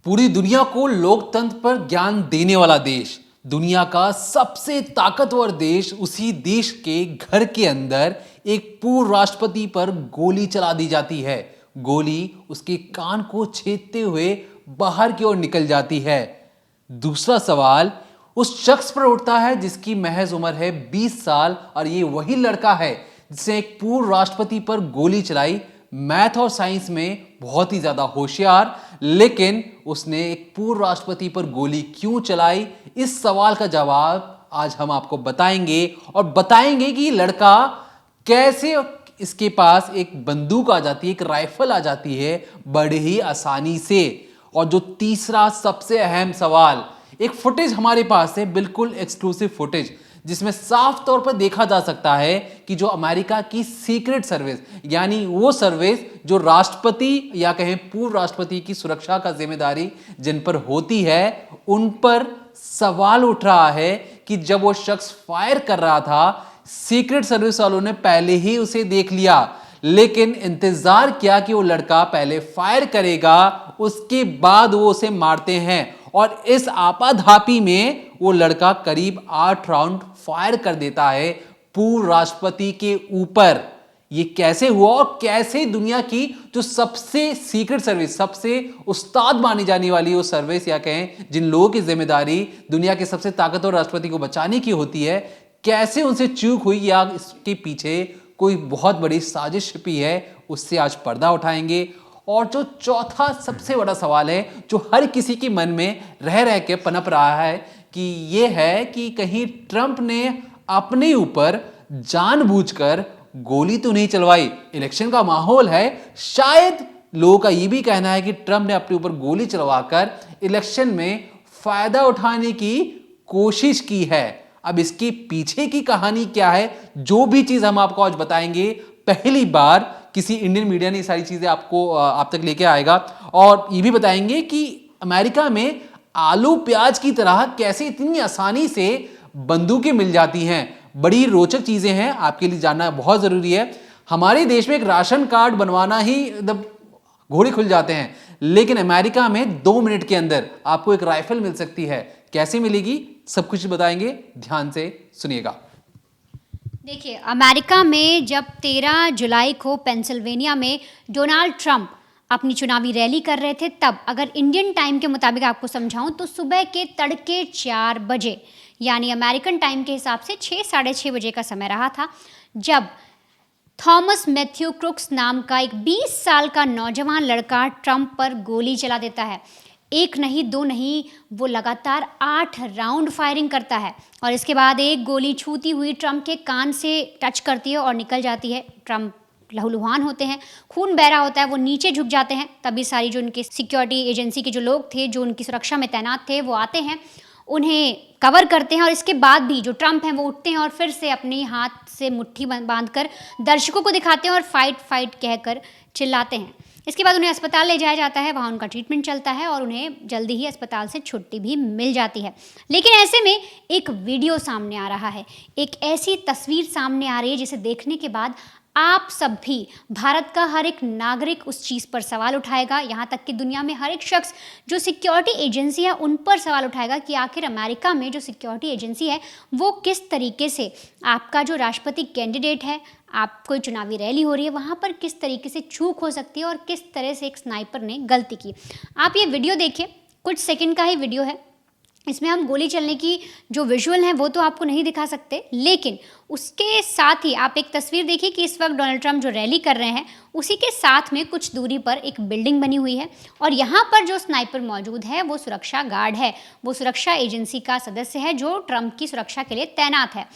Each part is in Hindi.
पूरी दुनिया को लोकतंत्र पर ज्ञान देने वाला देश, दुनिया का सबसे ताकतवर देश, उसी देश के घर के अंदर एक पूर्व राष्ट्रपति पर गोली चला दी जाती है। गोली उसके कान को छेदते हुए बाहर की ओर निकल जाती है। दूसरा सवाल उस शख्स पर उठता है जिसकी महज उम्र है 20 साल और ये वही लड़का है जिसने एक पूर्व राष्ट्रपति पर गोली चलाई। मैथ और साइंस में बहुत ही ज्यादा होशियार, लेकिन उसने एक पूर्व राष्ट्रपति पर गोली क्यों चलाई, इस सवाल का जवाब आज हम आपको बताएंगे। और बताएंगे कि लड़का कैसे, इसके पास एक बंदूक आ जाती है, एक राइफल आ जाती है बड़े ही आसानी से। और जो तीसरा सबसे अहम सवाल, एक फुटेज हमारे पास है, बिल्कुल एक्सक्लूसिव फुटेज, जिसमें साफ तौर पर देखा जा सकता है कि जो अमेरिका की सीक्रेट सर्विस, यानी वो सर्विस जो राष्ट्रपति या कहें पूर्व राष्ट्रपति की सुरक्षा का जिम्मेदारी जिन पर होती है, उन पर सवाल उठ रहा है कि जब वो शख्स फायर कर रहा था, सीक्रेट सर्विस वालों ने पहले ही उसे देख लिया, लेकिन इंतजार किया कि वो लड़का पहले फायर करेगा, उसके बाद वो उसे मारते हैं। और इस आपाधापी में वो लड़का करीब 8 राउंड फायर कर देता है पूर्व राष्ट्रपति के ऊपर। ये कैसे हुआ और कैसे दुनिया की जो सबसे सीक्रेट सर्विस, सबसे उस्ताद मानी जाने वाली वो सर्विस, या कहें जिन लोगों की जिम्मेदारी दुनिया के सबसे ताकतवर राष्ट्रपति को बचाने की होती है, कैसे उनसे चूक हुई या इसके पीछे कोई बहुत बड़ी साजिश छिपी है, उससे आज पर्दा उठाएंगे। और जो चौथा सबसे बड़ा सवाल है जो हर किसी के मन में रह के पनप रहा है, कि ये है कि कहीं ट्रंप ने अपने ऊपर जानबूझकर गोली तो नहीं चलवाई। इलेक्शन का माहौल है, शायद लोगों का ये भी कहना है कि ट्रंप ने अपने ऊपर गोली चलवाकर इलेक्शन में फायदा उठाने की कोशिश की है। अब इसके पीछे की कहानी क्या है, जो भी चीज हम आपको आज बताएंगे, पहली बार किसी इंडियन मीडिया ने ये सारी चीजें आप तक लेके आएगा। और ये भी बताएंगे कि अमेरिका में आलू प्याज की तरह कैसे इतनी आसानी से बंदूकें मिल जाती हैं। बड़ी रोचक चीजें हैं, आपके लिए जानना बहुत जरूरी है। हमारे देश में एक राशन कार्ड बनवाना ही घोड़े खुल जाते हैं, लेकिन अमेरिका में 2 मिनट के अंदर आपको एक राइफल मिल सकती है। कैसे मिलेगी, सब कुछ बताएंगे, ध्यान से सुनिएगा। देखिए, अमेरिका में जब 13 जुलाई को पेंसिल्वेनिया में डोनाल्ड ट्रंप अपनी चुनावी रैली कर रहे थे, तब अगर इंडियन टाइम के मुताबिक आपको समझाऊं तो सुबह के तड़के 4 बजे, यानी अमेरिकन टाइम के हिसाब से 6 साढ़े 6 बजे का समय रहा था, जब थॉमस मैथ्यू क्रुक्स नाम का एक 20 साल का नौजवान लड़का ट्रंप पर गोली चला देता है। एक नहीं, 2 नहीं, वो लगातार 8 राउंड फायरिंग करता है और इसके बाद एक गोली छूती हुई ट्रंप के कान से टच करती है और निकल जाती है। ट्रंप लहूलुहान होते हैं, खून बह रहा होता है, वो नीचे झुक जाते हैं। तभी सारी जो उनकी सिक्योरिटी एजेंसी के जो लोग थे, जो उनकी सुरक्षा में तैनात थे, वो आते हैं, उन्हें कवर करते हैं। और इसके बाद भी जो ट्रंप हैं वो उठते हैं और फिर से अपने हाथ से मुट्ठी बांधकर दर्शकों को दिखाते हैं और फाइट फाइट कहकर चिल्लाते हैं। इसके बाद उन्हें अस्पताल ले जाया जाता है, वहाँ उनका ट्रीटमेंट चलता है और उन्हें जल्दी ही अस्पताल से छुट्टी भी मिल जाती है। लेकिन ऐसे में एक वीडियो सामने आ रहा है, एक ऐसी तस्वीर सामने आ रही है जिसे देखने के बाद आप सब भी, भारत का हर एक नागरिक उस चीज़ पर सवाल उठाएगा। यहाँ तक कि दुनिया में हर एक शख्स जो सिक्योरिटी एजेंसी है उन पर सवाल उठाएगा कि आखिर अमेरिका में जो सिक्योरिटी एजेंसी है वो किस तरीके से आपका जो राष्ट्रपति कैंडिडेट है, आप कोई चुनावी रैली हो रही है, वहाँ पर किस तरीके से चूक हो सकती है और किस तरह से एक स्नाइपर ने गलती की। आप ये वीडियो देखिए, कुछ सेकंड का ही वीडियो है। इसमें हम गोली चलने की जो विजुअल हैं वो तो आपको नहीं दिखा सकते, लेकिन उसके साथ ही आप एक तस्वीर देखिए कि इस वक्त डोनाल्ड ट्रंप जो रैली कर रहे हैं उसी के साथ में कुछ दूरी पर एक बिल्डिंग बनी हुई है और यहाँ पर जो स्नाइपर मौजूद है वो सुरक्षा गार्ड है, वो सुरक्षा एजेंसी का सदस्य है जो ट्रंप की सुरक्षा के लिए तैनात है।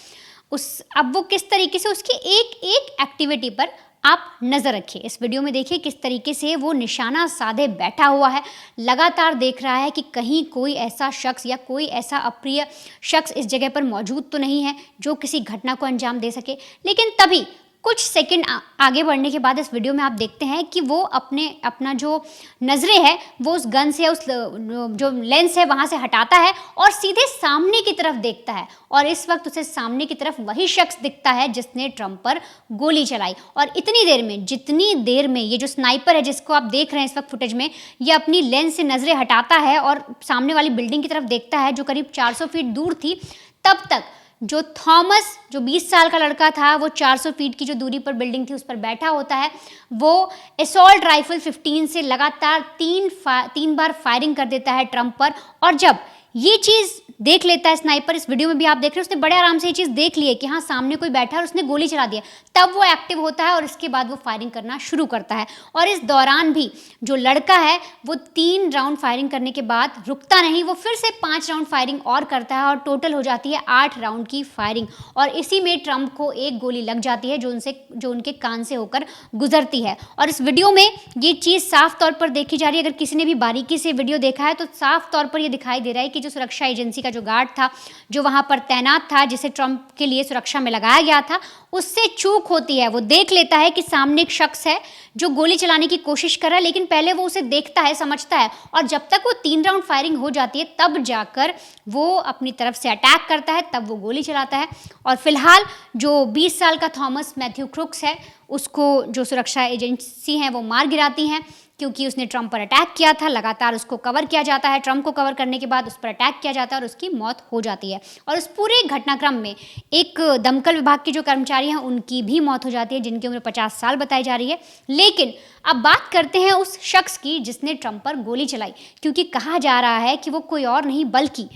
अब वो किस तरीके से उसकी एक एक एक्टिविटी पर आप नज़र रखिए। इस वीडियो में देखिए किस तरीके से वो निशाना साधे बैठा हुआ है, लगातार देख रहा है कि कहीं कोई ऐसा शख्स या कोई ऐसा अप्रिय शख्स इस जगह पर मौजूद तो नहीं है जो किसी घटना को अंजाम दे सके। लेकिन तभी कुछ सेकंड आगे बढ़ने के बाद इस वीडियो में आप देखते हैं कि वो अपना जो नज़रें है वो उस गन से, उस जो लेंस है वहाँ से हटाता है और सीधे सामने की तरफ देखता है, और इस वक्त उसे सामने की तरफ वही शख्स दिखता है जिसने ट्रंप पर गोली चलाई। और इतनी देर में, जितनी देर में ये जो स्नाइपर है जिसको आप देख रहे हैं इस वक्त फुटेज में, ये अपनी लेंस से नज़रें हटाता है और सामने वाली बिल्डिंग की तरफ देखता है जो करीब 400 फीट दूर थी, तब तक जो थॉमस, जो 20 साल का लड़का था, वो 400 फीट की जो दूरी पर बिल्डिंग थी उस पर बैठा होता है। वो असॉल्ट राइफल 15 से लगातार 3 बार फायरिंग कर देता है ट्रंप पर। और जब ये चीज़ देख लेता है स्नाइपर, इस वीडियो में भी आप देख रहे हैं, उसने बड़े आराम से ये चीज़ देख ली है कि हाँ सामने कोई बैठा है और उसने गोली चला दिया, तब वो एक्टिव होता है और इसके बाद वो फायरिंग करना शुरू करता है। और इस दौरान भी जो लड़का है वो 3 राउंड फायरिंग करने के बाद रुकता नहीं, वो फिर से 5 राउंड फायरिंग और करता है और टोटल हो जाती है 8 राउंड की फायरिंग। और इसी में ट्रंप को एक गोली लग जाती है जो उनके कान से होकर गुजरती है। और इस वीडियो में ये चीज़ साफ तौर पर देखी जा रही है, अगर किसी ने भी बारीकी से वीडियो देखा है तो साफ तौर पर ये दिखाई दे रहा है कि जो सुरक्षा एजेंसी का जो गार्ड था, जो वहां पर तैनात था, जिसे ट्रंप के लिए सुरक्षा में लगाया गया था, उससे चूक होती है। वो देख लेता है कि सामने एक शख्स है जो गोली चलाने की कोशिश कर रहा है, लेकिन पहले वो उसे देखता है, समझता है, और जब तक वो 3 राउंड फायरिंग हो जाती है तब जाकर वो अपनी तरफ से अटैक करता है, तब वो गोली चलाता है। और फिलहाल जो 20 साल का थॉमस मैथ्यू क्रुक्स है, उसको जो सुरक्षा एजेंसी हैं वो मार गिराती हैं, क्योंकि उसने ट्रंप पर अटैक किया था। लगातार उसको कवर किया जाता है, ट्रंप को कवर करने के बाद उस पर अटैक किया जाता है और उसकी मौत हो जाती है। और उस पूरे घटनाक्रम में एक दमकल विभाग के जो कर्मचारी हैं उनकी भी मौत हो जाती है, जिनकी उम्र 50 साल बताई जा रही है। लेकिन अब बात करते हैं उस शख्स की जिसने ट्रंप पर गोली चलाई, क्योंकि कहा जा रहा है कि वो कोई और नहीं बल्कि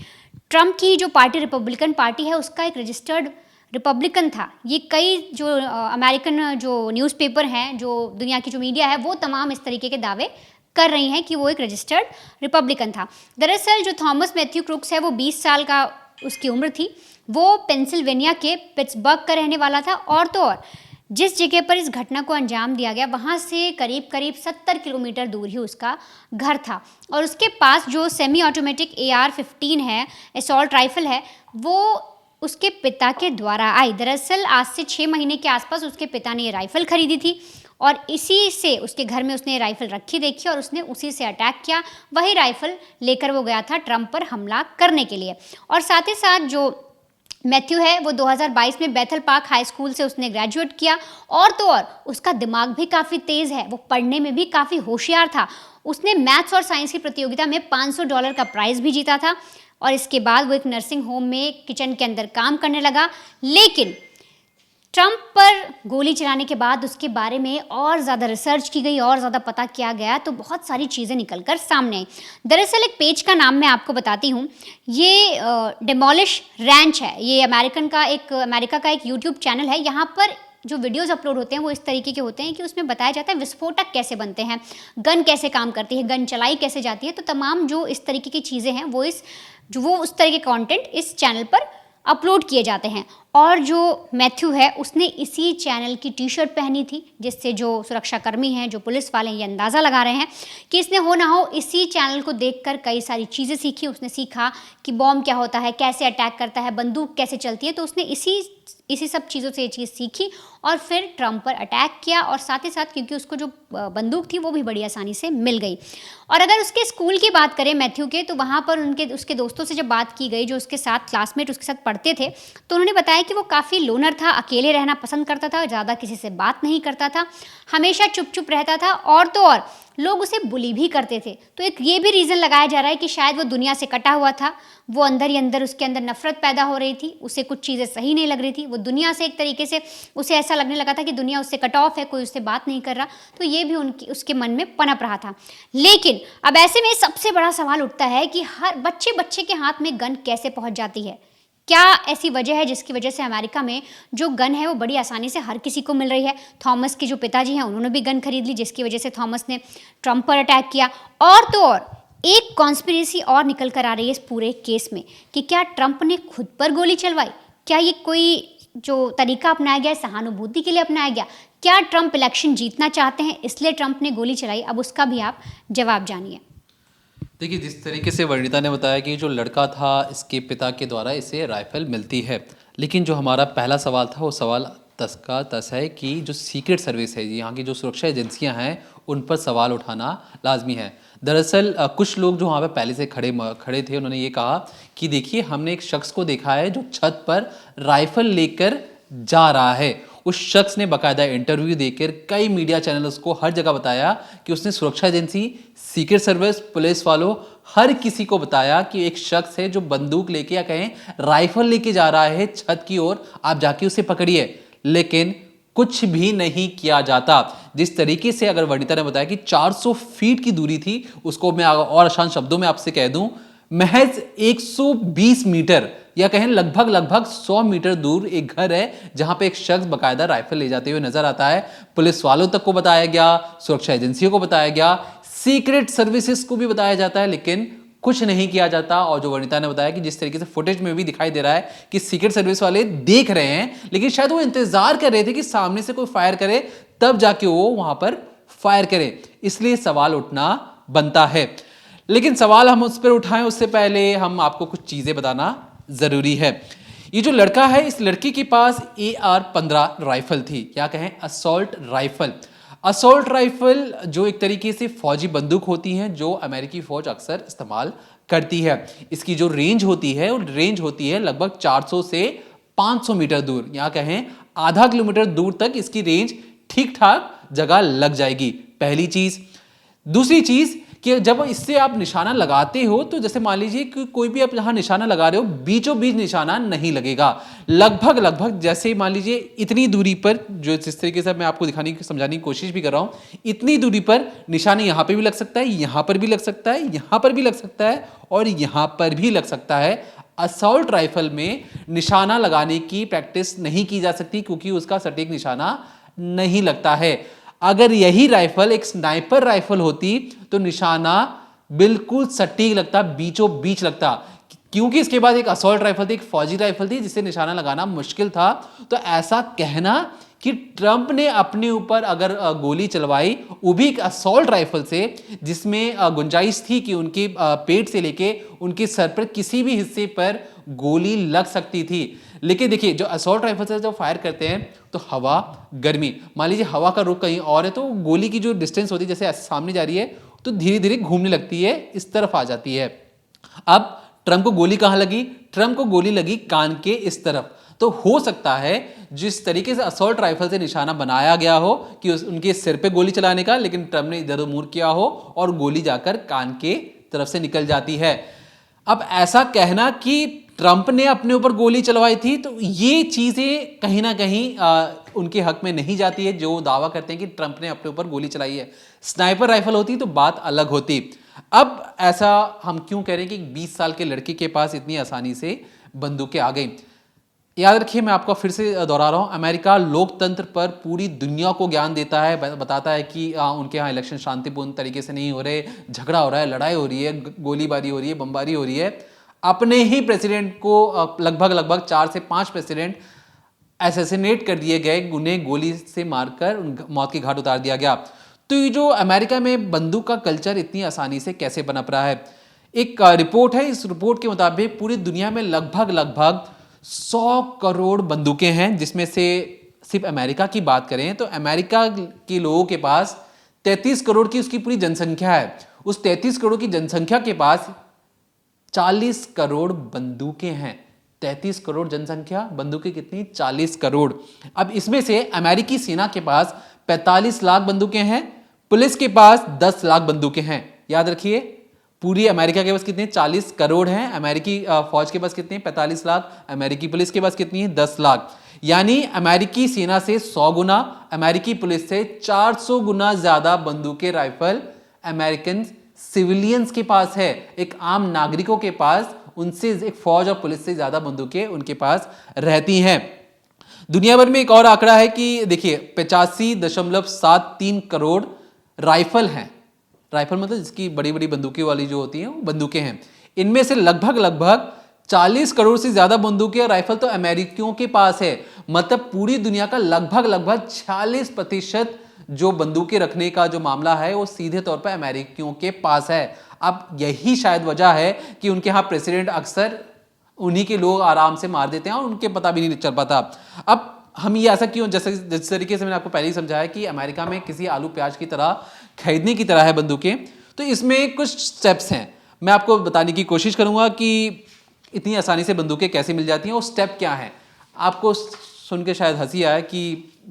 ट्रंप की जो पार्टी रिपब्लिकन पार्टी है उसका एक रजिस्टर्ड रिपब्लिकन था। ये कई जो अमेरिकन जो न्यूज़पेपर हैं, जो दुनिया की जो मीडिया है, वो तमाम इस तरीके के दावे कर रही हैं कि वो एक रजिस्टर्ड रिपब्लिकन था। दरअसल जो थॉमस मैथ्यू क्रुक्स है वो 20 साल का उसकी उम्र थी। वो पेंसिल्वेनिया के पिट्सबर्ग का रहने वाला था, और तो और जिस जगह पर इस घटना को अंजाम दिया गया वहाँ से करीब 70 किलोमीटर दूर ही उसका घर था। और उसके पास जो सेमी ऑटोमेटिक AR-15 है, असॉल्ट राइफल है, वो उसके पिता के द्वारा आई। दरअसल आज से 6 महीने के आसपास उसके पिता ने ये राइफ़ल खरीदी थी और इसी से उसके घर में उसने ये राइफ़ल रखी देखी और उसने उसी से अटैक किया। वही राइफ़ल लेकर वो गया था ट्रंप पर हमला करने के लिए। और साथ ही साथ जो मैथ्यू है वो 2022 में बेथल पार्क हाई स्कूल से उसने ग्रेजुएट किया, और तो और उसका दिमाग भी काफ़ी तेज़ है, वो पढ़ने में भी काफ़ी होशियार था। उसने मैथ्स और साइंस की प्रतियोगिता में $500 का प्राइज़ भी जीता था। और इसके बाद वो एक नर्सिंग होम में किचन के अंदर काम करने लगा। लेकिन ट्रंप पर गोली चलाने के बाद उसके बारे में और ज़्यादा रिसर्च की गई और ज़्यादा पता किया गया, तो बहुत सारी चीज़ें निकल कर सामने आई। दरअसल एक पेज का नाम मैं आपको बताती हूँ, ये डेमोलिश रैंच है। ये अमेरिका का एक यूट्यूब चैनल है। यहाँ पर जो वीडियोज़ अपलोड होते हैं वो इस तरीके के होते हैं कि उसमें बताया जाता है विस्फोटक कैसे बनते हैं, गन कैसे काम करती है, गन चलाई कैसे जाती है। तो तमाम जो इस तरीके की चीज़ें हैं वो उस तरह के कंटेंट इस चैनल पर अपलोड किए जाते हैं। और जो मैथ्यू है उसने इसी चैनल की टी-शर्ट पहनी थी, जिससे जो सुरक्षाकर्मी हैं, जो पुलिस वाले हैं, ये अंदाज़ा लगा रहे हैं कि इसने हो ना हो इसी चैनल को देखकर कई सारी चीज़ें सीखी। उसने सीखा कि बॉम्ब क्या होता है, कैसे अटैक करता है, बंदूक कैसे चलती है। तो उसने इसी सब चीज़ों से ये चीज़ सीखी और फिर ट्रंप पर अटैक किया। और साथ ही साथ क्योंकि उसको जो बंदूक थी वो भी बड़ी आसानी से मिल गई। और अगर उसके स्कूल की बात करें मैथ्यू के, तो वहाँ पर उसके दोस्तों से जब बात की गई, जो उसके साथ क्लासमेट उसके साथ पढ़ते थे, तो उन्होंने बताया कि वो काफ़ी लोनर था, अकेले रहना पसंद करता था, ज़्यादा किसी से बात नहीं करता था, हमेशा चुप चुप रहता था, और तो और लोग उसे बुली भी करते थे। तो एक ये भी रीज़न लगाया जा रहा है कि शायद वो दुनिया से कटा हुआ था, वो अंदर ही अंदर उसके अंदर नफरत पैदा हो रही थी, उसे कुछ चीज़ें सही नहीं लग रही थी, वो दुनिया से एक तरीके से उसे ऐसा लगने लगा था कि दुनिया उससे कट ऑफ है, कोई उससे बात नहीं कर रहा। तो ये भी उसके मन में पनप रहा था। लेकिन अब ऐसे में सबसे बड़ा सवाल उठता है कि हर बच्चे के हाथ में गन कैसे पहुंच जाती है। क्या ऐसी वजह है जिसकी वजह से अमेरिका में जो गन है वो बड़ी आसानी से हर किसी को मिल रही है। थॉमस के जो पिताजी हैं उन्होंने भी गन खरीद ली, जिसकी वजह से थॉमस ने ट्रंप पर अटैक किया। और तो और एक कॉन्स्पिरेसी और निकल कर आ रही है इस पूरे केस में कि क्या ट्रंप ने खुद पर गोली चलवाई, क्या ये कोई जो तरीका अपनाया गया है सहानुभूति के लिए अपनाया गया, क्या ट्रंप इलेक्शन जीतना चाहते हैं इसलिए ट्रंप ने गोली चलाई। अब उसका भी आप जवाब जानिए। देखिए, जिस तरीके से वर्णिता ने बताया कि जो लड़का था इसके पिता के द्वारा इसे राइफल मिलती है, लेकिन जो हमारा पहला सवाल था वो सवाल तस का तस है कि जो सीक्रेट सर्विस है, यहाँ की जो सुरक्षा एजेंसियां हैं, उन पर सवाल उठाना लाजमी है। दरअसल कुछ लोग जो वहाँ पे पहले से खड़े थे, उन्होंने ये कहा कि देखिए, हमने एक शख्स को देखा है जो छत पर राइफल लेकर जा रहा है। उस शख्स ने बाकायदा इंटरव्यू देकर कई मीडिया चैनल्स को हर जगह बताया कि उसने सुरक्षा एजेंसी, सीक्रेट सर्विस, पुलिस वालों, हर किसी को बताया कि एक शख्स है जो बंदूक लेके या कहें राइफल लेके जा रहा है छत की ओर, आप जाके उसे पकड़िए। लेकिन कुछ भी नहीं किया जाता। जिस तरीके से अगर वनिता ने बताया कि 400 फीट की दूरी थी, उसको मैं और आसान शब्दों में आपसे कह दूं, महज 120 मीटर या कहें लगभग 100 मीटर दूर एक घर है जहां पे एक शख्स बकायदा राइफल ले जाते हुए नजर आता है। पुलिस वालों तक को बताया गया, सुरक्षा एजेंसियों को बताया गया, सीक्रेट सर्विसेज को भी बताया जाता है, लेकिन कुछ नहीं किया जाता। और जो वनिता ने बताया कि जिस तरीके से फुटेज में भी दिखाई दे रहा है कि सीक्रेट सर्विस वाले देख रहे हैं, लेकिन शायद वो इंतजार कर रहे थे कि सामने से कोई फायर करे, तब जाके वो वहां पर फायर करे। इसलिए सवाल उठना बनता है। लेकिन सवाल हम उस पर उठाएं उससे पहले हम आपको कुछ चीजें बताना जरूरी है। ये जो लड़का है, इस लड़के के पास AR-15 राइफल थी, क्या कहें असॉल्ट राइफल। असॉल्ट राइफल जो एक तरीके से फौजी बंदूक होती हैं, जो अमेरिकी फौज अक्सर इस्तेमाल करती है। इसकी जो रेंज होती है, वो रेंज होती है लगभग 400 से 500 मीटर दूर, या कहें आधा किलोमीटर दूर तक इसकी रेंज ठीक ठाक जगह लग जाएगी। पहली चीज। दूसरी चीज कि जब इससे आप निशाना लगाते हो, तो जैसे मान लीजिए कि कोई भी आप जहां निशाना लगा रहे हो, बीचों बीच निशाना नहीं लगेगा। लगभग जैसे मान लीजिए इतनी दूरी पर, जो जिस तरीके से मैं आपको दिखाने की समझाने की कोशिश भी कर रहा हूं, इतनी दूरी पर निशाना यहां पे भी लग सकता है, यहां पर भी लग सकता है, यहां पर भी लग सकता है और यहां पर भी लग सकता है। असॉल्ट राइफल में निशाना लगाने की प्रैक्टिस नहीं की जा सकती, क्योंकि उसका सटीक निशाना नहीं लगता है। अगर यही राइफल एक स्नाइपर राइफल होती तो निशाना बिल्कुल सटीक लगता, बीचों बीच लगता। क्योंकि इसके बाद एक असॉल्ट राइफल थी, एक फौजी राइफल थी, जिसे निशाना लगाना मुश्किल था। तो ऐसा कहना कि ट्रंप ने अपने ऊपर अगर गोली चलवाई, वो भी एक असॉल्ट राइफल से, जिसमें गुंजाइश थी कि उनके पेट से लेके उनके सर पर किसी भी हिस्से पर गोली लग सकती थी। लेकिन देखिए, जो असॉल्ट राइफल से जब फायर करते हैं तो हवा, गर्मी, मान लीजिए हवा का रुख कहीं और है, तो गोली की जो डिस्टेंस होती है, जैसे सामने जा रही है तो धीरे धीरे घूमने लगती है, इस तरफ आ जाती है। अब ट्रंप को गोली कहां लगी? ट्रंप को गोली लगी कान के इस तरफ। तो हो सकता है जिस तरीके से असॉल्ट राइफल से निशाना बनाया गया हो कि उनके सिर पे गोली चलाने का, लेकिन ट्रंप ने इधर उधर किया हो और गोली जाकर कान के तरफ से निकल जाती है। अब ऐसा कहना कि ट्रंप ने अपने ऊपर गोली चलवाई थी, तो ये चीजें कहीं ना कहीं उनके हक में नहीं जाती है, जो दावा करते हैं कि ट्रंप ने अपने ऊपर गोली चलाई है। स्नाइपर राइफल होती तो बात अलग होती। अब ऐसा हम क्यों कह रहे हैं कि 20 साल के लड़के के पास इतनी आसानी से बंदूकें आ गई? याद रखिए, मैं आपको फिर से दोहरा रहा हूं, अमेरिका लोकतंत्र पर पूरी दुनिया को ज्ञान देता है, बताता है कि उनके यहाँ इलेक्शन शांतिपूर्ण तरीके से नहीं हो रहे, झगड़ा हो रहा है, लड़ाई हो रही है, गोलीबारी हो रही है, बमबारी हो रही है। अपने ही प्रेसिडेंट को लगभग 4 से 5 प्रेसिडेंट असैसिनेट कर दिए गए, उन्हें गोली से मारकर मौत के घाट उतार दिया गया। तो ये जो अमेरिका में बंदूक का कल्चर इतनी आसानी से कैसे पनप रहा है? एक रिपोर्ट है, इस रिपोर्ट के मुताबिक पूरी दुनिया में लगभग 100 करोड़ बंदूकें हैं, जिसमें से सिर्फ अमेरिका की बात करें तो अमेरिका के लोगों के पास 33 करोड़ की उसकी पूरी जनसंख्या है। उस 33 करोड़ की जनसंख्या के पास 40 करोड़ बंदूकें हैं। 33 करोड़ जनसंख्या, बंदूकें कितनी? 40 करोड़। अब इसमें से अमेरिकी सेना के पास 45 लाख बंदूकें हैं, पुलिस के पास 10 लाख बंदूकें हैं। याद रखिए, पूरी अमेरिका के पास कितने? 40 करोड़ हैं। अमेरिकी फौज के पास कितने? 45 लाख। अमेरिकी पुलिस के पास कितनी है? 10 लाख। यानी अमेरिकी सेना से 100 गुना, अमेरिकी पुलिस से 400 गुना ज्यादा बंदूकें, राइफल अमेरिकन सिविलियंस के पास है। एक आम नागरिकों के पास उनसे, एक फौज और पुलिस से ज्यादा बंदूकें उनके पास रहती हैं। दुनिया भर में एक और आंकड़ा है कि देखिए 85.73 करोड़ राइफल हैं। राइफल मतलब जिसकी बड़ी बड़ी बंदूकें वाली जो होती हैं, वो बंदूकें हैं। इनमें से लगभग 40 करोड़ से ज्यादा बंदूकें और राइफल तो अमेरिकियों के पास है। मतलब पूरी दुनिया का लगभग 46% जो बंदूकें रखने का जो मामला है, वो सीधे तौर पर अमेरिकियों के पास है। अब यही शायद वजह है कि उनके यहाँ प्रेसिडेंट अक्सर उन्हीं के लोग आराम से मार देते हैं और उनके पता भी नहीं चल पाता। अब हम ये ऐसा क्यों, जैसे जिस तरीके से मैंने आपको पहले ही समझाया कि अमेरिका में किसी आलू प्याज की तरह खरीदने की तरह है बंदूकें, तो इसमें कुछ स्टेप्स हैं। मैं आपको बताने की कोशिश करूंगा कि इतनी आसानी से बंदूकें कैसे मिल जाती हैं और स्टेप क्या हैं। आपको सुन के शायद हंसी आए कि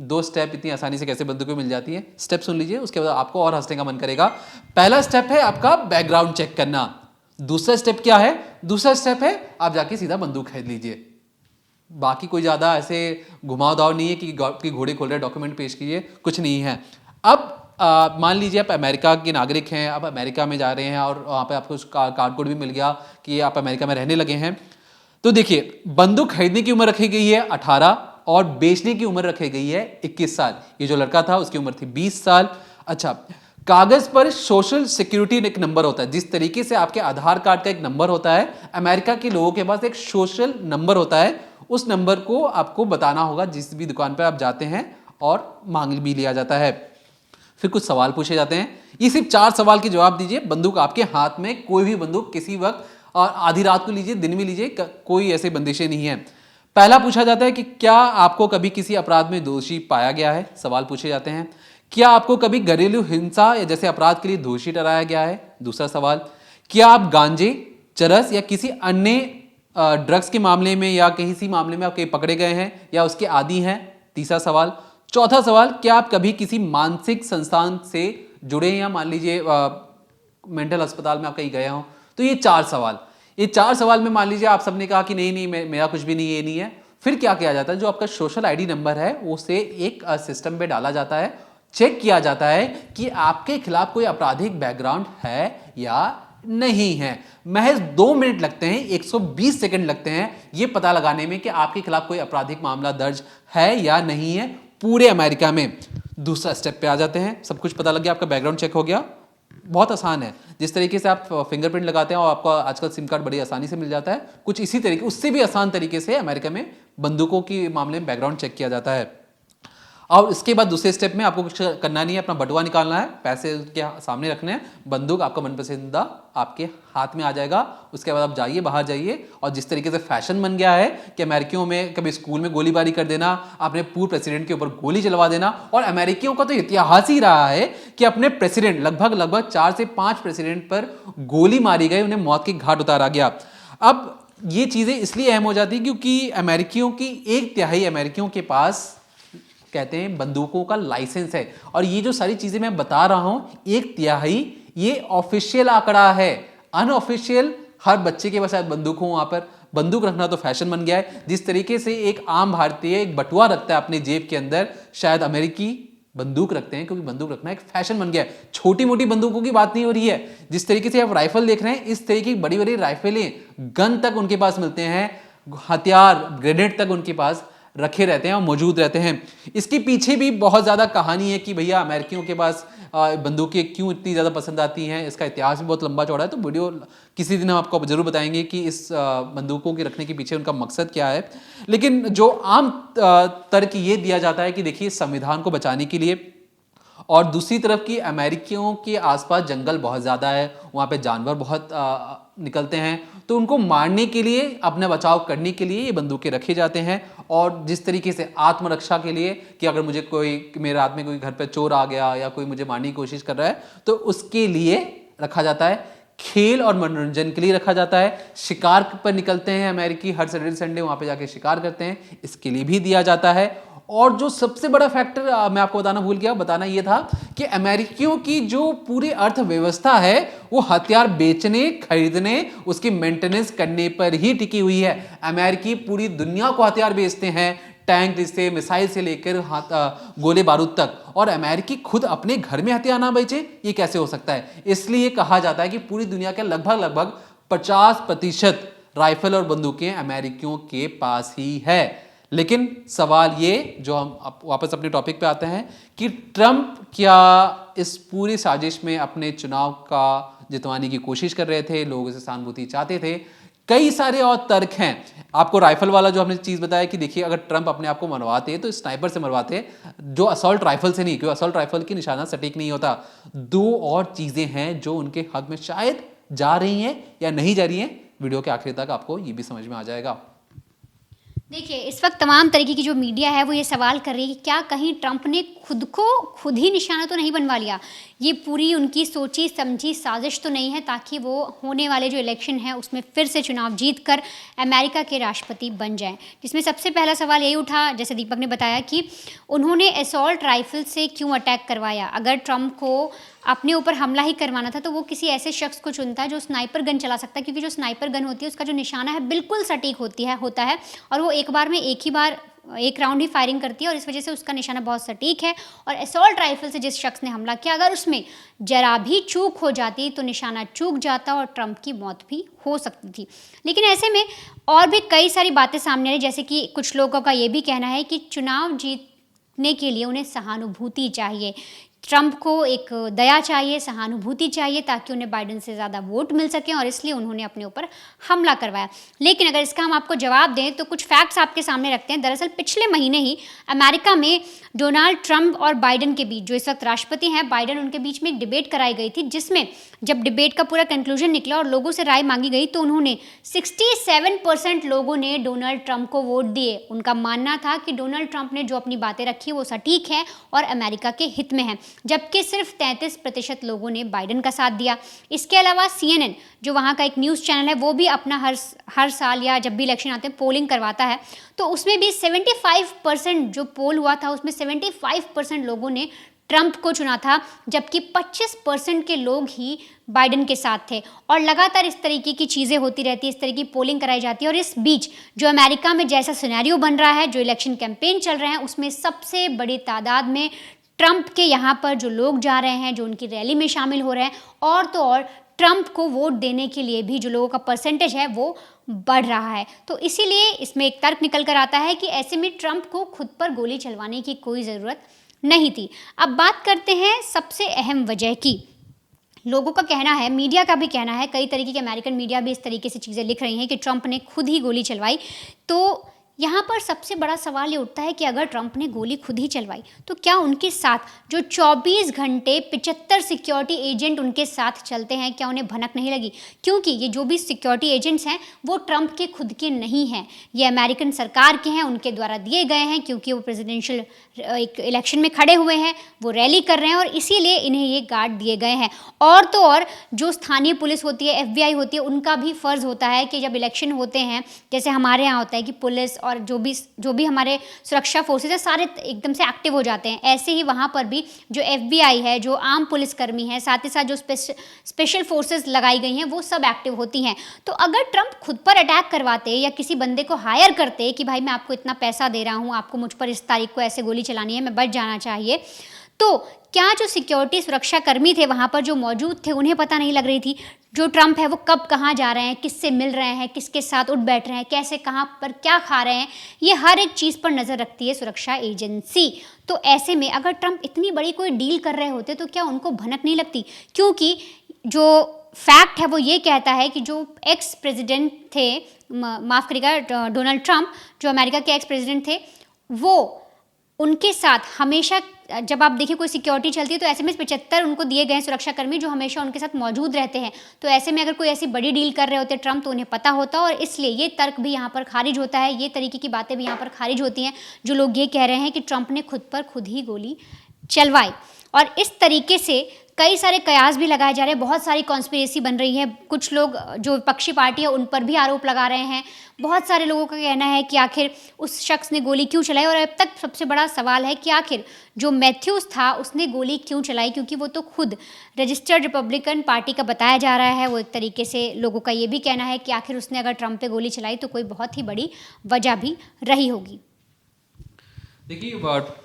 2 स्टेप इतनी आसानी से कैसे बंदूकें मिल जाती हैं। स्टेप सुन लीजिए, उसके बाद आपको और हंसने का मन करेगा। पहला स्टेप है आपका बैकग्राउंड चेक करना। दूसरा स्टेप क्या है? दूसरा स्टेप है आप जाके सीधा बंदूक खरीद लीजिए। बाकी कोई ज़्यादा ऐसे घुमावदाव नहीं है कि घोड़े खोल रहे डॉक्यूमेंट पेश कीजिए, कुछ नहीं है। अब मान लीजिए आप अमेरिका के नागरिक हैं, आप अमेरिका में जा रहे हैं और वहाँ पे आपको कार्ड कोड भी मिल गया कि आप अमेरिका में रहने लगे हैं। तो देखिए, बंदूक खरीदने की उम्र रखी गई है 18 और बेचने की उम्र रखी गई है 21 साल। ये जो लड़का था उसकी उम्र थी 20 साल। अच्छा, कागज पर सोशल सिक्योरिटी एक नंबर होता है। जिस तरीके से आपके आधार कार्ड का एक नंबर होता है, अमेरिका के लोगों के पास एक सोशल नंबर होता है। उस नंबर को आपको बताना होगा जिस भी दुकान पर आप जाते हैं और मांग भी लिया जाता है। फिर कुछ सवाल पूछे जाते हैं। ये सिर्फ 4 सवाल के जवाब दीजिए। बंदूक आपके हाथ में, कोई भी बंदूक किसी वक्त, और आधी रात को लीजिए, दिन में लीजिए, कोई ऐसे बंदिशें नहीं है। पहला पूछा जाता है कि क्या आपको कभी किसी अपराध में दोषी पाया गया है? सवाल पूछे जाते हैं। क्या आपको कभी घरेलू हिंसा या जैसे अपराध के लिए दोषी ठहराया गया है? दूसरा सवाल। क्या आप गांजे, चरस या किसी अन्य ड्रग्स के मामले में या किसी मामले में आप कहीं पकड़े गए हैं या उसके आदी हैं? तीसरा सवाल। चौथा सवाल, क्या आप कभी किसी मानसिक संस्थान से जुड़े हैं या मान लीजिए मेंटल अस्पताल में आप कहीं गए हो? तो ये 4 सवाल। ये 4 सवाल में मान लीजिए आप सबने कहा कि नहीं मेरा कुछ भी नहीं, ये नहीं है। फिर क्या किया जाता है? जो आपका सोशल आईडी नंबर है उसे एक सिस्टम में डाला जाता है, चेक किया जाता है कि आपके खिलाफ कोई आपराधिक बैकग्राउंड है या नहीं है। महज 2 मिनट लगते हैं, 120 सेकंड लगते हैं ये पता लगाने में कि आपके खिलाफ कोई आपराधिक मामला दर्ज है या नहीं है पूरे अमेरिका में। दूसरा स्टेप पे आ जाते हैं। सब कुछ पता लग गया, आपका बैकग्राउंड चेक हो गया। बहुत आसान है। जिस तरीके से आप फिंगरप्रिंट लगाते हैं और आपको आजकल सिम कार्ड बड़ी आसानी से मिल जाता है, कुछ इसी तरीके, उससे भी आसान तरीके से अमेरिका में बंदूकों के मामले में बैकग्राउंड चेक किया जाता है। और इसके बाद दूसरे स्टेप में आपको कुछ करना नहीं है, अपना बटुआ निकालना है, पैसे के सामने रखने हैं, बंदूक आपका मनपसंदीदा आपके हाथ में आ जाएगा। उसके बाद आप जाइए, बाहर जाइए। और जिस तरीके से फैशन बन गया है कि अमेरिकियों में कभी स्कूल में गोलीबारी कर देना, अपने पूर्व प्रेसिडेंट के ऊपर गोली चलवा देना, और अमेरिकियों का तो इतिहास ही रहा है कि अपने प्रेसिडेंट, लगभग 4 से 5 प्रेसिडेंट पर गोली मारी गई, उन्हें मौत के घाट उतारा गया। अब ये चीज़ें इसलिए अहम हो जाती है क्योंकि अमेरिकियों की 1/3 अमेरिकियों के पास कहते हैं बंदूकों का लाइसेंस है। और ये जो सारी चीजें मैं बता रहा हूं, 1/3 ये ऑफिशियल आंकड़ा है। अनऑफिशियल हर बच्चे के पास शायद बंदूक हो। वहां पर बंदूक रखना तो फैशन बन गया है। जिस तरीके से एक आम भारतीय एक बटुआ रखता है अपने जेब के अंदर, शायद अमेरिकी बंदूक रखते हैं, क्योंकि बंदूक रखना एक फैशन बन गया है। छोटी मोटी बंदूकों की बात नहीं हो रही है। जिस तरीके से आप राइफल देख रहे हैं, इस तरीके की बड़ी बड़ी राइफलें, गन तक उनके पास मिलते हैं, हथियार, ग्रेनेड तक उनके पास रखे रहते हैं और मौजूद रहते हैं। इसके पीछे भी बहुत ज़्यादा कहानी है कि भैया अमेरिकियों के पास बंदूकें क्यों इतनी ज़्यादा पसंद आती हैं। इसका इतिहास भी बहुत लंबा चौड़ा है, तो वीडियो किसी दिन हम आपको जरूर बताएंगे कि इस बंदूकों के रखने के पीछे उनका मकसद क्या है। लेकिन जो आम तर्क ये दिया जाता है कि देखिए, संविधान को बचाने के लिए, और दूसरी तरफ की अमेरिकियों के आसपास जंगल बहुत ज़्यादा है, वहाँ पे जानवर बहुत निकलते हैं, तो उनको मारने के लिए, अपना बचाव करने के लिए ये बंदूकें रखे जाते हैं। और जिस तरीके से आत्मरक्षा के लिए कि अगर मुझे मेरे हाथ में कोई घर पे चोर आ गया या कोई मुझे मारने की कोशिश कर रहा है, तो उसके लिए रखा जाता है। खेल और मनोरंजन के लिए रखा जाता है। शिकार पर निकलते हैं अमेरिकी, हर सैटरडे संडे वहाँ पे जाके शिकार करते हैं, इसके लिए भी दिया जाता है। और जो सबसे बड़ा फैक्टर मैं आपको बताना भूल गया, बताना यह था कि अमेरिकियों की जो पूरी अर्थव्यवस्था है वो हथियार बेचने, खरीदने, उसकी मेंटेनेंस करने पर ही टिकी हुई है। अमेरिकी पूरी दुनिया को हथियार बेचते हैं, टैंक से, मिसाइल से लेकर गोले बारूद तक, और अमेरिकी खुद अपने घर में हथियार ना बेचे, ये कैसे हो सकता है? इसलिए कहा जाता है कि पूरी दुनिया के लगभग 50% राइफल और बंदूकें अमेरिकियों के पास ही है। लेकिन सवाल ये, जो हम वापस अपने टॉपिक पे आते हैं, कि ट्रंप क्या इस पूरी साजिश में अपने चुनाव का जितवाने की कोशिश कर रहे थे, लोगों से सहानुभूति चाहते थे? कई सारे और तर्क हैं। आपको राइफल वाला जो हमने चीज बताया कि देखिए, अगर ट्रंप अपने आप को मरवाते तो स्नाइपर से मरवाते, जो असॉल्ट राइफल से नहीं, क्योंकि असॉल्ट राइफल की निशाना सटीक नहीं होता। 2 और चीजें हैं जो उनके हक में शायद जा रही हैं या नहीं जा रही हैं। वीडियो के आखिर तक आपको ये भी समझ में आ जाएगा। देखिए, इस वक्त तमाम तरीके की जो मीडिया है वो ये सवाल कर रही है कि क्या कहीं ट्रंप ने खुद को खुद ही निशाना तो नहीं बनवा लिया। ये पूरी उनकी सोची समझी साजिश तो नहीं है ताकि वो होने वाले जो इलेक्शन है उसमें फिर से चुनाव जीत कर अमेरिका के राष्ट्रपति बन जाएं। जिसमें सबसे पहला सवाल यही उठा, जैसे दीपक ने बताया, कि उन्होंने असॉल्ट राइफल से क्यों अटैक करवाया। अगर ट्रंप को अपने ऊपर हमला ही करवाना था तो वो किसी ऐसे शख्स को चुनता जो स्नाइपर गन चला सकता है, क्योंकि जो स्नाइपर गन होती है उसका जो निशाना है बिल्कुल सटीक होता है और वो एक बार में एक राउंड ही फायरिंग करती है और इस वजह से उसका निशाना बहुत सटीक है। और असॉल्ट राइफल से जिस शख्स ने हमला किया, अगर उसमें जरा भी चूक हो जाती तो निशाना चूक जाता और ट्रंप की मौत भी हो सकती थी। लेकिन ऐसे में और भी कई सारी बातें सामने आ रही, जैसे कि कुछ लोगों का ये भी कहना है कि चुनाव जीतने के लिए उन्हें सहानुभूति चाहिए, ट्रंप को एक दया चाहिए, सहानुभूति चाहिए ताकि उन्हें बाइडेन से ज़्यादा वोट मिल सकें और इसलिए उन्होंने अपने ऊपर हमला करवाया। लेकिन अगर इसका हम आपको जवाब दें तो कुछ फैक्ट्स आपके सामने रखते हैं। दरअसल पिछले महीने ही अमेरिका में डोनाल्ड ट्रंप और बाइडेन के बीच, जो इस वक्त राष्ट्रपति हैं बाइडेन, उनके बीच में एक डिबेट कराई गई थी, जिसमें जब डिबेट का पूरा कंक्लूजन निकला और लोगों से राय मांगी गई तो उन्होंने 67% लोगों ने डोनाल्ड ट्रंप को वोट दिए। उनका मानना था कि डोनाल्ड ट्रंप ने जो अपनी बातें रखी वो सटीक है और अमेरिका के हित में है, जबकि सिर्फ 33% लोगों ने बाइडेन का साथ दिया। इसके अलावा CNN, जो वहाँ का एक न्यूज़ चैनल है, वो भी अपना हर साल या जब भी इलेक्शन आते हैं पोलिंग करवाता है, तो उसमें भी 75% जो पोल हुआ था उसमें 75% लोगों ने ट्रंप को चुना था, जबकि 25% के लोग ही बाइडेन के साथ थे। और लगातार इस तरीके की चीज़ें होती रहती है, इस तरह की पोलिंग कराई जाती है। और इस बीच जो अमेरिका में जैसा सिनेरियो बन रहा है, जो इलेक्शन कैंपेन चल रहे हैं, उसमें सबसे बड़ी तादाद में ट्रंप के यहाँ पर जो लोग जा रहे हैं, जो उनकी रैली में शामिल हो रहे हैं, और तो और ट्रंप को वोट देने के लिए भी जो लोगों का परसेंटेज है वो बढ़ रहा है। तो इसीलिए इसमें एक तर्क निकल कर आता है कि ऐसे में ट्रंप को खुद पर गोली चलवाने की कोई ज़रूरत नहीं थी। अब बात करते हैं सबसे अहम वजह की। लोगों का कहना है, मीडिया का भी कहना है, कई तरीके के अमेरिकन मीडिया भी इस तरीके से चीज़ें लिख रही हैं कि ट्रंप ने खुद ही गोली चलवाई। तो यहाँ पर सबसे बड़ा सवाल ये उठता है कि अगर ट्रंप ने गोली खुद ही चलवाई तो क्या उनके साथ जो 24 घंटे 75 सिक्योरिटी एजेंट उनके साथ चलते हैं, क्या उन्हें भनक नहीं लगी? क्योंकि ये जो भी सिक्योरिटी एजेंट्स हैं वो ट्रंप के खुद के नहीं हैं, ये अमेरिकन सरकार के हैं, उनके द्वारा दिए गए हैं, क्योंकि वो प्रेसिडेंशियल एक इलेक्शन में खड़े हुए हैं, वो रैली कर रहे हैं और इसीलिए इन्हें ये गार्ड दिए गए हैं। और तो और जो स्थानीय पुलिस होती है, FBI होती है, उनका भी फ़र्ज़ होता है कि जब इलेक्शन होते हैं, जैसे हमारे यहाँ होता है कि पुलिस और जो भी हमारे सुरक्षा फोर्सेज है सारे एकदम से एक्टिव हो जाते हैं, ऐसे ही वहाँ पर भी जो FBI है, जो आम पुलिसकर्मी हैं, साथ ही साथ जो स्पेशल फोर्सेज लगाई गई हैं, वो सब एक्टिव होती हैं। तो अगर ट्रंप खुद पर अटैक करवाते या किसी बंदे को हायर करते कि भाई मैं आपको इतना पैसा दे रहा हूँ, आपको मुझ पर इस तारीख को ऐसे गोली चलानी है, मैं बच जाना चाहिए, तो क्या जो सिक्योरिटी सुरक्षा कर्मी थे वहाँ पर जो मौजूद थे उन्हें पता नहीं लग रही थी जो ट्रंप है वो कब कहाँ जा रहे हैं, किससे मिल रहे हैं, किसके साथ उठ बैठ रहे हैं, कैसे कहाँ पर क्या खा रहे हैं, ये हर एक चीज़ पर नज़र रखती है सुरक्षा एजेंसी। तो ऐसे में अगर ट्रंप इतनी बड़ी कोई डील कर रहे होते तो क्या उनको भनक नहीं लगती? क्योंकि जो फैक्ट है वो ये कहता है कि जो एक्स प्रेसिडेंट थे, माफ़ करिएगा, डोनाल्ड ट्रंप जो अमेरिका के एक्स प्रेसिडेंट थे, वो उनके साथ हमेशा, जब आप देखिए कोई सिक्योरिटी चलती है तो ऐसे में 75 उनको दिए गए हैं सुरक्षाकर्मी जो हमेशा उनके साथ मौजूद रहते हैं। तो ऐसे में अगर कोई ऐसी बड़ी डील कर रहे होते ट्रंप तो उन्हें पता होता, और इसलिए ये तर्क भी यहाँ पर खारिज होता है, ये तरीके की बातें भी यहाँ पर खारिज होती हैं जो लोग ये कह रहे हैं कि ट्रंप ने खुद पर खुद ही गोली चलवाई। और इस तरीके से कई सारे कयास भी लगाए जा रहे हैं, बहुत सारी कॉन्स्पिरेसी बन रही है, कुछ लोग जो विपक्षी पार्टी है उन पर भी आरोप लगा रहे हैं। बहुत सारे लोगों का कहना है कि आखिर उस शख्स ने गोली क्यों चलाई, और अब तक सबसे बड़ा सवाल है कि आखिर जो मैथ्यूज़ था उसने गोली क्यों चलाई, क्योंकि वो तो खुद रजिस्टर्ड रिपब्लिकन पार्टी का बताया जा रहा है। वो एक तरीके से लोगों का ये भी कहना है कि आखिर उसने अगर ट्रंप पे गोली चलाई तो कोई बहुत ही बड़ी वजह भी रही होगी। देखिए,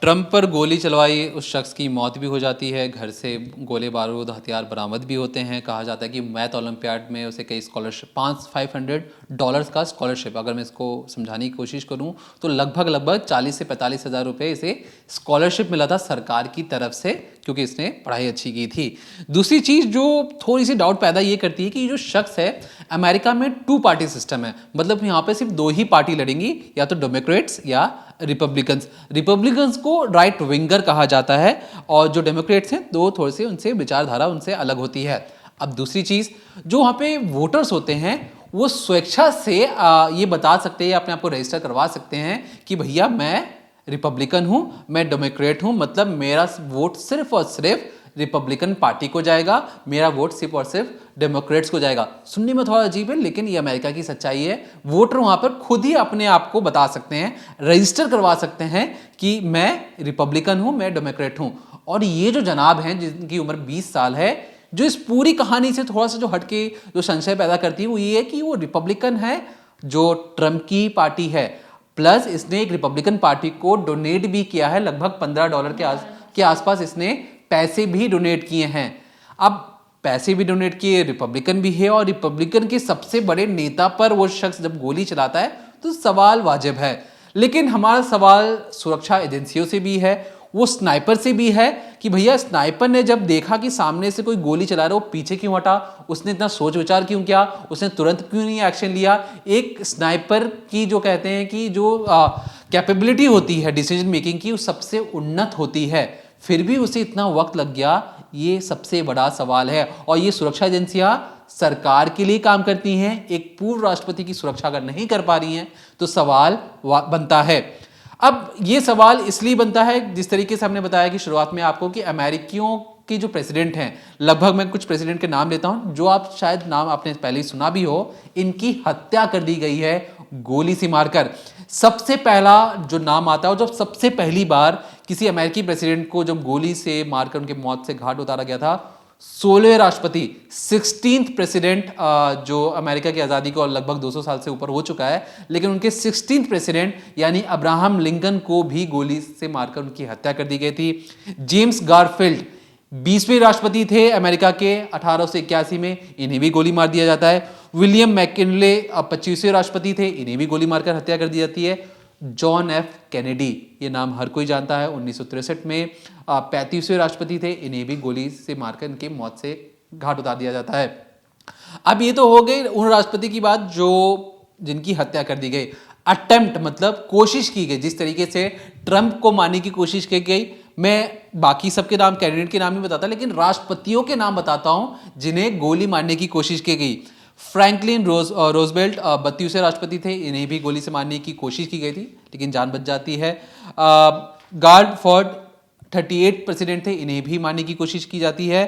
ट्रंप पर गोली चलवाई उस शख्स की मौत भी हो जाती है, घर से गोले बारूद हथियार बरामद भी होते हैं। कहा जाता है कि मैथ ओलंपियाड में उसे कई स्कॉलरशिप $500 का स्कॉलरशिप, अगर मैं इसको समझाने की कोशिश करूं तो लगभग 40 से 45 हज़ार रुपये इसे स्कॉलरशिप मिला था सरकार की तरफ से, क्योंकि इसने पढ़ाई अच्छी की थी। दूसरी चीज़ जो थोड़ी सी डाउट पैदा ये करती है कि जो शख्स है, अमेरिका में 2 पार्टी सिस्टम है, मतलब यहाँ पे सिर्फ 2 ही पार्टी लड़ेंगी, या तो डेमोक्रेट्स या रिपब्लिकन्स को राइट विंगर कहा जाता है, और जो डेमोक्रेट्स हैं तो थोड़े से उनसे विचारधारा उनसे अलग होती है। अब दूसरी चीज़, जो वहाँ पे वोटर्स होते हैं वो स्वेच्छा से ये बता सकते हैं, अपने आप को रजिस्टर करवा सकते हैं कि भैया मैं रिपब्लिकन हूं, मैं डेमोक्रेट हूं, मतलब मेरा वोट सिर्फ और सिर्फ रिपब्लिकन पार्टी को जाएगा, मेरा वोट सिर्फ और सिर्फ डेमोक्रेट्स को जाएगा। सुनने में थोड़ा अजीब है, लेकिन ये अमेरिका की सच्चाई है। वोटर वहां पर खुद ही अपने आप को बता सकते हैं, रजिस्टर करवा सकते हैं कि मैं रिपब्लिकन हूं, मैं डेमोक्रेट हूं। और ये जो जनाब हैं जिनकी उम्र 20 साल है, जो इस पूरी कहानी से थोड़ा सा जो हटके जो संशय पैदा करती है वो ये है कि वो रिपब्लिकन है जो ट्रंप की पार्टी है, प्लस इसने एक रिपब्लिकन पार्टी को डोनेट भी किया है, लगभग $15 के आसपास इसने पैसे भी डोनेट किए हैं। अब पैसे भी डोनेट किए, रिपब्लिकन भी है, और रिपब्लिकन के सबसे बड़े नेता पर वो शख्स जब गोली चलाता है तो सवाल वाजिब है। लेकिन हमारा सवाल सुरक्षा एजेंसियों से भी है, वो स्नाइपर से भी है कि भैया स्नाइपर ने जब देखा कि सामने से कोई गोली चला रहा है, वो पीछे क्यों हटा, उसने इतना सोच विचार क्यों किया, उसने तुरंत क्यों नहीं एक्शन लिया। एक स्नाइपर की जो कहते हैं कि जो कैपेबिलिटी होती है डिसीजन मेकिंग की, वो सबसे उन्नत होती है, फिर भी उसे इतना वक्त लग गया, ये सबसे बड़ा सवाल है। और ये सुरक्षा एजेंसियां सरकार के लिए काम करती हैं, एक पूर्व राष्ट्रपति की सुरक्षा अगर नहीं कर पा रही हैं तो सवाल बनता है। अब ये सवाल इसलिए बनता है, जिस तरीके से हमने बताया कि शुरुआत में आपको, कि अमेरिकियों के जो प्रेसिडेंट हैं, लगभग मैं कुछ प्रेसिडेंट के नाम लेता हूं जो आप शायद नाम आपने पहले ही सुना भी हो, इनकी हत्या कर दी गई है गोली से मारकर। सबसे पहला जो नाम आता है, और जब सबसे पहली बार किसी अमेरिकी प्रेसिडेंट को जब गोली से मारकर उनके मौत से घाट उतारा गया था, 16वें राष्ट्रपति 16th प्रेसिडेंट जो अमेरिका की आज़ादी को लगभग 200 साल से ऊपर हो चुका है, लेकिन उनके 16th प्रेसिडेंट यानी अब्राहम लिंकन को भी गोली से मारकर उनकी हत्या कर दी गई थी। जेम्स गारफील्ड 20वें राष्ट्रपति थे अमेरिका के 1881 में, इन्हें भी गोली मार दिया जाता है। विलियम मैकिनले 25वें राष्ट्रपति थे, इन्हें भी गोली मारकर हत्या कर दी जाती है। जॉन एफ कैनेडी, ये नाम हर कोई जानता है, 1963 में 35वें राष्ट्रपति थे, इन्हें भी गोली से मारकर इनकी मौत से घाट उतार दिया जाता है। अब ये तो हो गई उन राष्ट्रपति की बात जो जिनकी हत्या कर दी गई। अटेम्प्ट मतलब कोशिश की गई, जिस तरीके से ट्रंप को मारने की कोशिश की गई। मैं बाकी सबके नाम, कैंडिडेट के नाम नहीं बताता, लेकिन राष्ट्रपतियों के नाम बताता हूं जिन्हें गोली मारने की कोशिश की गई। फ्रैंकलिन रोजवेल्ट 32वें राष्ट्रपति थे, इन्हें भी गोली से मारने की कोशिश की गई थी, लेकिन जान बच जाती है। गार्ड फोर्ड 38 प्रेसिडेंट थे, इन्हें भी मारने की कोशिश की जाती है।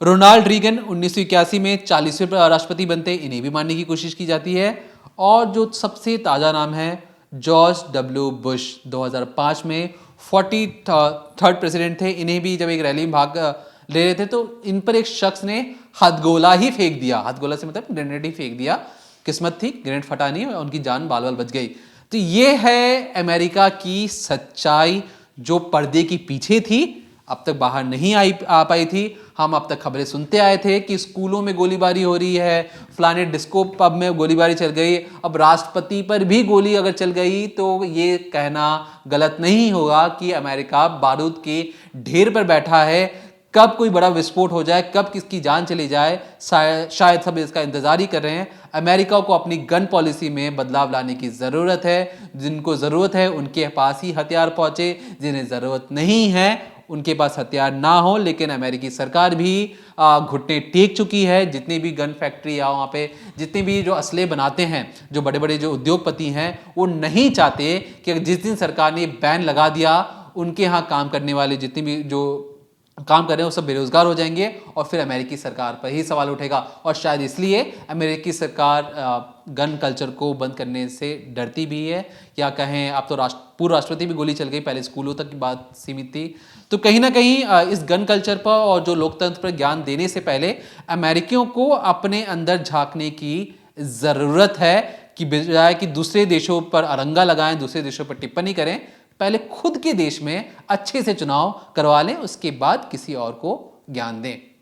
रोनाल्ड रीगन 1981 में 40वें राष्ट्रपति बनते, इन्हें भी मारने की कोशिश की जाती है। और जो सबसे ताज़ा नाम है, जॉर्ज डब्ल्यू बुश 2005 में 43rd प्रेसिडेंट थे, इन्हें भी जब एक रैली में भाग ले रहे थे तो इन पर एक शख्स ने हथगोला ही फेंक दिया, हथगोला से मतलब ग्रेनेड ही फेंक दिया। किस्मत थी ग्रेनेड फटा नहीं, उनकी जान बाल बाल बच गई। तो ये है अमेरिका की सच्चाई जो पर्दे की पीछे थी, अब तक बाहर नहीं आ पाई थी। हम अब तक खबरें सुनते आए थे कि स्कूलों में गोलीबारी हो रही है, फलाने डिस्को पब में गोलीबारी चल गई, अब राष्ट्रपति पर भी गोली अगर चल गई तो ये कहना गलत नहीं होगा कि अमेरिका बारूद के ढेर पर बैठा है। कब कोई बड़ा विस्फोट हो जाए, कब किसकी जान चली जाए, शायद सब इसका इंतजार ही कर रहे हैं। अमेरिका को अपनी गन पॉलिसी में बदलाव लाने की ज़रूरत है। जिनको ज़रूरत है उनके पास ही हथियार पहुँचे, जिन्हें ज़रूरत नहीं है उनके पास हथियार ना हो। लेकिन अमेरिकी सरकार भी घुटने टेक चुकी है। जितनी भी गन फैक्ट्री या वहाँ पे जितने भी जो असले बनाते हैं, जो बड़े बड़े जो उद्योगपति हैं, वो नहीं चाहते कि जिस दिन सरकार ने बैन लगा दिया, उनके यहाँ काम करने वाले जितने भी जो काम कर रहे हैं वो सब बेरोजगार हो जाएंगे और फिर अमेरिकी सरकार पर ही सवाल उठेगा। और शायद इसलिए अमेरिकी सरकार गन कल्चर को बंद करने से डरती भी है, या कहें अब तो पूर्व राष्ट्रपति भी गोली चल गई, पहले स्कूलों तक की बात सीमित थी। तो कहीं ना कहीं इस गन कल्चर पर और जो लोकतंत्र पर ज्ञान देने से पहले अमेरिकियों को अपने अंदर झांकने की ज़रूरत है, कि बजाय कि दूसरे देशों पर अरंगा लगाएं, दूसरे देशों पर टिप्पणी करें, पहले खुद के देश में अच्छे से चुनाव करवा लें, उसके बाद किसी और को ज्ञान दें।